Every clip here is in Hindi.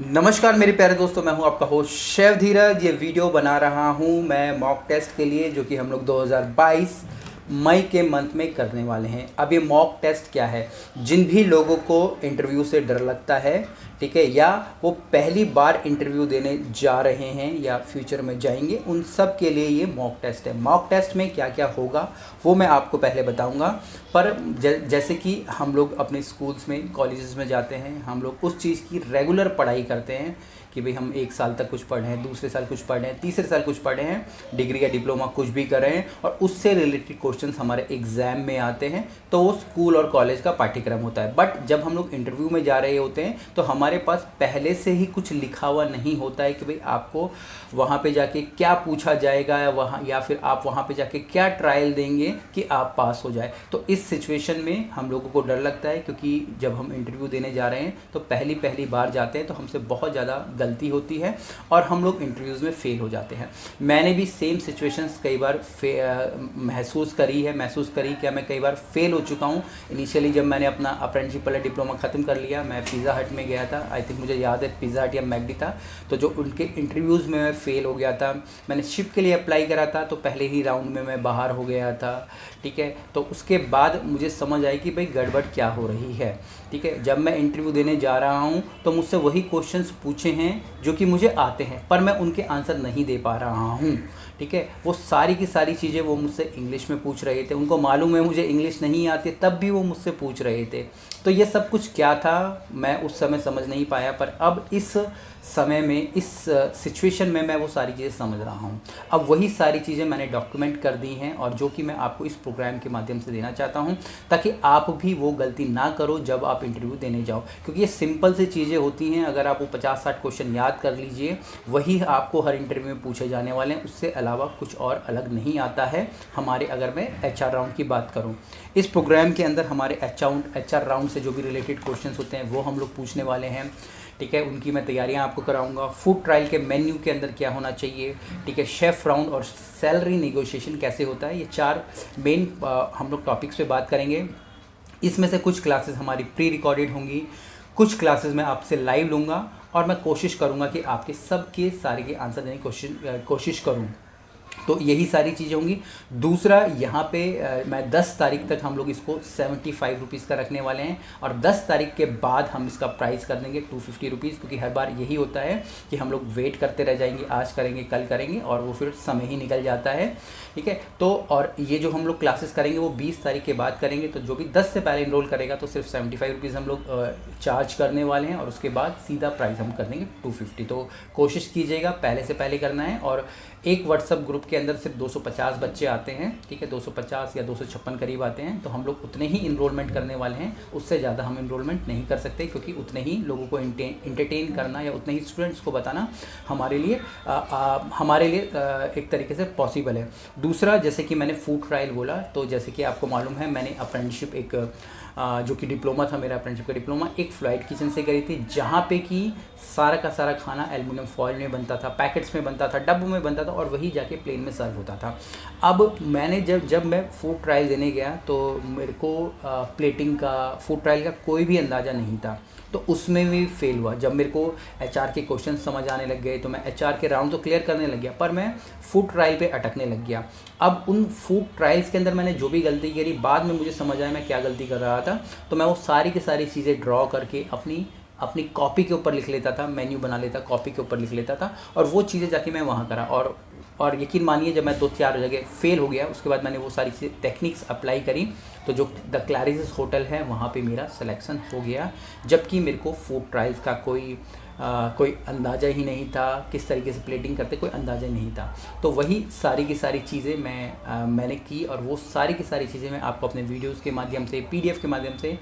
नमस्कार मेरे प्यारे दोस्तों, मैं हूं आपका होस्ट शेफ धीरज। ये वीडियो बना रहा हूं मैं मॉक टेस्ट के लिए, जो कि हम लोग 2022 मई के मंथ में करने वाले हैं। अब ये मॉक टेस्ट क्या है, जिन भी लोगों को इंटरव्यू से डर लगता है, ठीक है, या वो पहली बार इंटरव्यू देने जा रहे हैं या फ्यूचर में जाएंगे, उन सब के लिए ये मॉक टेस्ट है। मॉक टेस्ट में क्या क्या होगा वो मैं आपको पहले बताऊंगा। पर जैसे कि हम लोग अपने स्कूल्स में, कॉलेजेस में जाते हैं, हम लोग उस चीज़ की रेगुलर पढ़ाई करते हैं कि भाई हम एक साल तक कुछ पढ़े हैं, दूसरे साल कुछ पढ़े हैं, तीसरे साल कुछ पढ़े हैं, डिग्री या डिप्लोमा कुछ भी कर रहे हैं, और उससे रिलेटेड क्वेश्चंस हमारे एग्जाम में आते हैं, तो वो स्कूल और कॉलेज का पाठ्यक्रम होता है। बट जब हम लोग इंटरव्यू में जा रहे होते हैं तो हमारे पास पहले से ही कुछ लिखा हुआ नहीं होता है कि भाई आपको वहाँ पे जाके क्या पूछा जाएगा, या फिर आप वहाँ पे जाके क्या ट्रायल देंगे कि आप पास हो जाए। तो इस सिचुएशन में हम लोगों को डर लगता है, क्योंकि जब हम इंटरव्यू देने जा रहे हैं तो पहली बार जाते हैं, तो हमसे बहुत ज़्यादा गलती होती है और हम लोग इंटरव्यूज़ में फेल हो जाते हैं। मैंने भी सेम सिचुएशंस कई बार महसूस करी क्या मैं कई बार फेल हो चुका हूँ। इनिशियली जब मैंने अपना अप्रेंटिसशिप वाला डिप्लोमा ख़त्म कर लिया, मैं पिज़्ज़ा हट में गया था, आई थिंक मुझे याद है पिज़्ज़ा हट या मैकडी था, तो जो उनके इंटरव्यूज़ में मैं फ़ेल हो गया था। मैंने शिफ्ट के लिए अप्लाई करा था तो पहले ही राउंड में मैं बाहर हो गया था, ठीक है। तो उसके बाद मुझे समझ आई कि भाई गड़बड़ क्या हो रही है, ठीक है। जब मैं इंटरव्यू देने जा रहा हूँ तो मुझसे वही क्वेश्चंस पूछे हैं जो कि मुझे आते हैं, पर मैं उनके आंसर नहीं दे पा रहा हूँ, ठीक है। वो सारी की सारी चीज़ें वो मुझसे इंग्लिश में पूछ रहे थे, उनको मालूम है मुझे इंग्लिश नहीं आती, तब भी वो मुझसे पूछ रहे थे। तो ये सब कुछ क्या था मैं उस समय समझ नहीं पाया, पर अब इस समय में, इस सिचुएशन में मैं वो सारी चीज़ें समझ रहा हूँ। अब वही सारी चीज़ें मैंने डॉक्यूमेंट कर दी हैं और जो कि मैं आपको इस प्रोग्राम के माध्यम से देना चाहता हूँ, ताकि आप भी वो गलती ना करो जब आप इंटरव्यू देने जाओ। क्योंकि ये सिंपल सी चीज़ें होती हैं, अगर आप वो 50-60 क्वेश्चन याद कर लीजिए, वही आपको हर इंटरव्यू में पूछे जाने वाले हैं, उससे अलावा कुछ और अलग नहीं आता है हमारे। अगर मैं HR राउंड की बात करूँ, इस प्रोग्राम के अंदर हमारे HR राउंड से जो भी रिलेटेड क्वेश्चन होते हैं वो हम लोग पूछने वाले हैं, ठीक है। उनकी मैं तैयारियां आपको कराऊंगा। फूड ट्रायल के मेन्यू के अंदर क्या होना चाहिए, ठीक है। शेफ़ राउंड और सैलरी नेगोशिएशन कैसे होता है, ये 4 मेन हम लोग टॉपिक्स पे बात करेंगे। इसमें से कुछ क्लासेस हमारी प्री रिकॉर्डेड होंगी, कुछ क्लासेस मैं आपसे लाइव लूँगा, और मैं कोशिश करूँगा कि आपके सबके सारे के आंसर देने की कोशिश करूँ। तो यही सारी चीज़ें होंगी। दूसरा, यहाँ पे मैं 10 तारीख तक हम लोग इसको 75 रुपीज़ का रखने वाले हैं, और 10 तारीख के बाद हम इसका प्राइस कर देंगे 250 रुपीज़, क्योंकि हर बार यही होता है कि हम लोग वेट करते रह जाएंगे, आज करेंगे कल करेंगे, और वो फिर समय ही निकल जाता है, ठीक है। तो और ये जो हम लोग क्लासेस करेंगे वो 20 तारीख के बाद करेंगे, तो जो भी 10 से पहले इनरोल करेगा तो सिर्फ 75 रुपीज़ हम लोग चार्ज करने वाले हैं, और उसके बाद सीधा प्राइस हम कर देंगे 250। तो कोशिश कीजिएगा पहले से पहले करना है। और एक व्हाट्सअप ग्रुप के अंदर सिर्फ 250 बच्चे आते हैं, ठीक है, 250 या 256 करीब आते हैं, तो हम लोग उतने ही इनरोलमेंट करने वाले हैं, उससे ज़्यादा हम इनरोलमेंट नहीं कर सकते, क्योंकि उतने ही लोगों को इंटरटेन करना या उतने ही स्टूडेंट्स को बताना हमारे लिए एक तरीके से पॉसिबल है। दूसरा, जैसे कि मैंने फूड ट्रायल बोला, तो जैसे कि आपको मालूम है मैंने अप्रेंटिसशिप जो कि डिप्लोमा था मेरा, अप्रेंटिसशिप का डिप्लोमा एक फ्लाइट किचन से करी थी, जहाँ पे कि सारा का सारा खाना एल्युमिनियम फॉइल में बनता था, पैकेट्स में बनता था, डब्बों में बनता था, और वही जाके प्लेन में सर्व होता था। अब मैंने जब मैं फूड ट्रायल देने गया तो मेरे को प्लेटिंग का, फूड ट्रायल का कोई भी अंदाज़ा नहीं था, तो उसमें भी फेल हुआ। जब मेरे को HR के क्वेश्चन समझ आने लग गए तो मैं HR के राउंड तो क्लियर करने लग गया, पर मैं फूड ट्रायल पे अटकने लग गया। अब उन फूड ट्रायल्स के अंदर मैंने जो भी गलती करी, बाद में मुझे समझ आया मैं क्या गलती कर रहा था, तो मैं वो सारी की सारी चीज़ें ड्रॉ करके अपनी कॉपी के ऊपर लिख लेता था, मेन्यू बना लेता, कॉपी के ऊपर लिख लेता था, और वो चीज़ें जाके मैं वहाँ करा। और यकीन मानिए, जब मैं 2-4 जगह फेल हो गया, उसके बाद मैंने वो सारी चीज़ें टेक्निक्स अप्लाई करी, तो जो द क्लैरिस होटल है वहाँ पे मेरा सिलेक्शन हो गया, जबकि मेरे को फूड ट्रायल्स का कोई अंदाज़ा ही नहीं था, किस तरीके से प्लेटिंग करते कोई अंदाज़ा ही नहीं था। तो वही सारी की सारी चीज़ें मैंने की, और वो सारी की सारी चीज़ें मैं आपको अपने वीडियोज़ के माध्यम से, PDF के माध्यम से,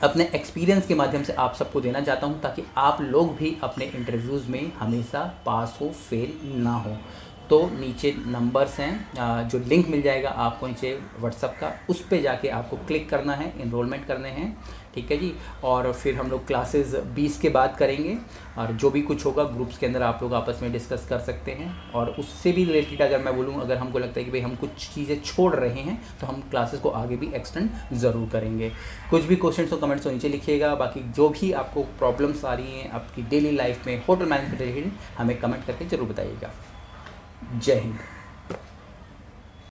अपने एक्सपीरियंस के माध्यम से आप सबको देना चाहता हूं, ताकि आप लोग भी अपने इंटरव्यूज़ में हमेशा पास हो, फेल ना हो। तो नीचे नंबर्स हैं, जो लिंक मिल जाएगा आपको नीचे व्हाट्सअप का, उस पे जाके आपको क्लिक करना है, इनरोलमेंट करने हैं, ठीक है जी। और फिर हम लोग क्लासेस 20 के बाद करेंगे, और जो भी कुछ होगा ग्रुप्स के अंदर आप लोग आपस में डिस्कस कर सकते हैं। और उससे भी रिलेटेड अगर मैं बोलूँ, अगर हमको लगता है कि भाई हम कुछ चीज़ें छोड़ रहे हैं तो हम क्लासेस को आगे भी एक्सटेंड ज़रूर करेंगे। कुछ भी क्वेश्चन तो कमेंट्स तो नीचे लिखिएगा। बाकी जो भी आपको प्रॉब्लम्स आ रही हैं आपकी डेली लाइफ में होटल मैनेजमेंट रिलेटेड, हमें कमेंट करके ज़रूर बताइएगा। जय हिंद।